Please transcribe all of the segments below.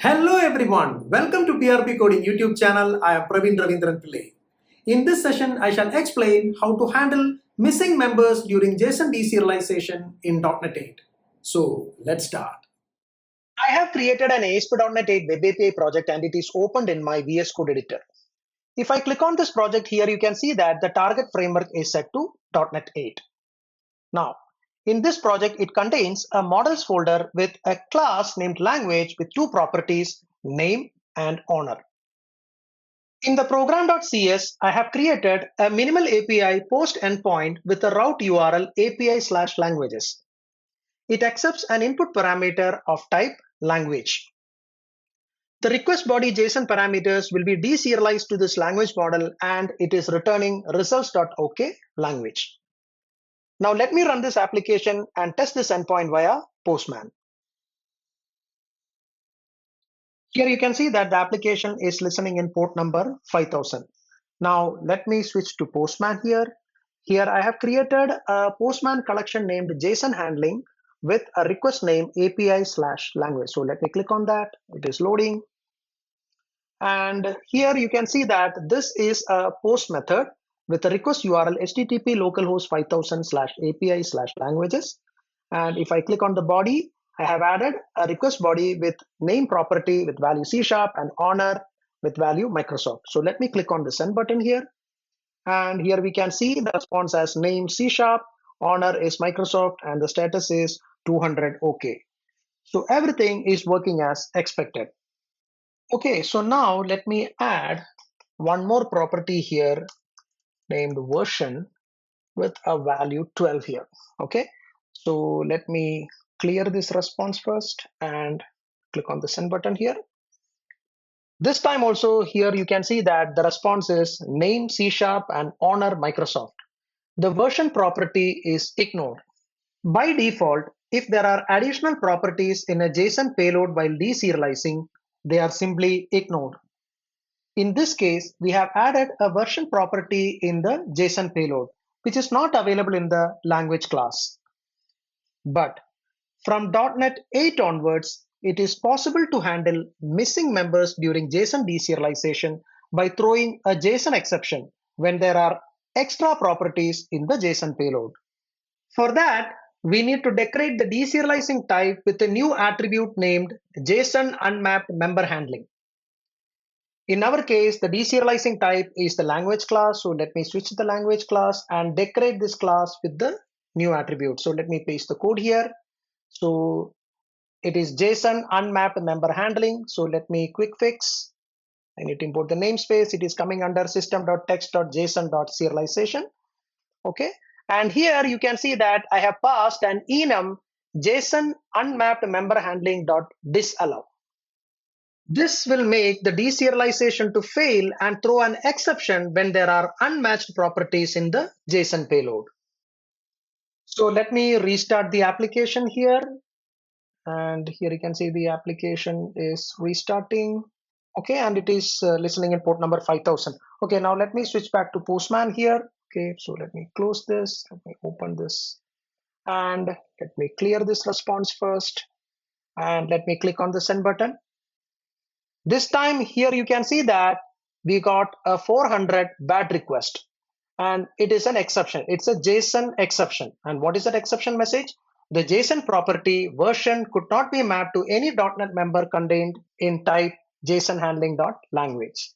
Hello everyone, welcome to PRP Coding YouTube channel. I am Raveendran Pillai. In this session, I shall explain how to handle missing members during JSON deserialization in .NET 8. So let's start. I have created an ASP.NET 8 Web API project and it is opened in my VS Code editor. If I click on this project here, you can see that the target framework is set to .NET 8. Now, in this project, it contains a models folder with a class named language with two properties, name and honor. In the program.cs, I have created a minimal API post endpoint with a route URL API/languages. It accepts an input parameter of type language. The request body JSON parameters will be deserialized to this language model and it is returning results.ok language. Now let me run this application and test this endpoint via Postman. Here you can see that the application is listening in port number 5000. Now let me switch to Postman here. Here I have created a Postman collection named JSON handling with a request name API/language. So let me click on that. It is loading. And here you can see that this is a post method with a request URL http localhost 5000/API/languages. And if I click on the body, I have added a request body with name property with value C# and honor with value Microsoft. So let me click on the send button here. And here we can see the response as name C#, honor is Microsoft, and the status is 200 OK. So everything is working as expected. Okay, so now let me add one more property here named version with a value 12 here. Okay, so let me clear this response first and click on the send button here. This time also here you can see that the response is name C# and honor Microsoft. The version property is ignored. By default, if there are additional properties in a JSON payload while deserializing, they are simply ignored. In this case, we have added a version property in the JSON payload, which is not available in the language class. But from .NET 8 onwards, it is possible to handle missing members during JSON deserialization by throwing a JSON exception when there are extra properties in the JSON payload. For that, we need to decorate the deserializing type with a new attribute named JSON unmapped member handling. In our case, the deserializing type is the language class. So let me switch to the language class and decorate this class with the new attribute. So let me paste the code here. So it is JSON unmapped member handling. So let me quick fix. I need to import the namespace. It is coming under system.text.json.serialization. Okay. And here you can see that I have passed an enum JSON unmapped member handling disallow. This will make the deserialization to fail and throw an exception when there are unmatched properties in the JSON payload. So let me restart the application here. And here you can see the application is restarting. Okay, and it is listening in port number 5000. Okay, now let me switch back to Postman here. Okay, so let me close this. Let me open this. And let me clear this response first. And let me click on the send button. This time here you can see that we got a 400 bad request and it is an exception. It's a JSON exception. And what is that exception message? The JSON property version could not be mapped to any .NET member contained in type JSON handling.language.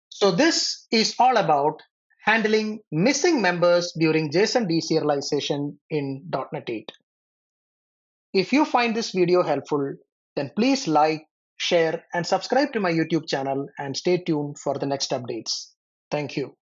So this is all about handling missing members during JSON deserialization in .NET 8. If you find this video helpful, then please like, share, and subscribe to my YouTube channel and stay tuned for the next updates. Thank you.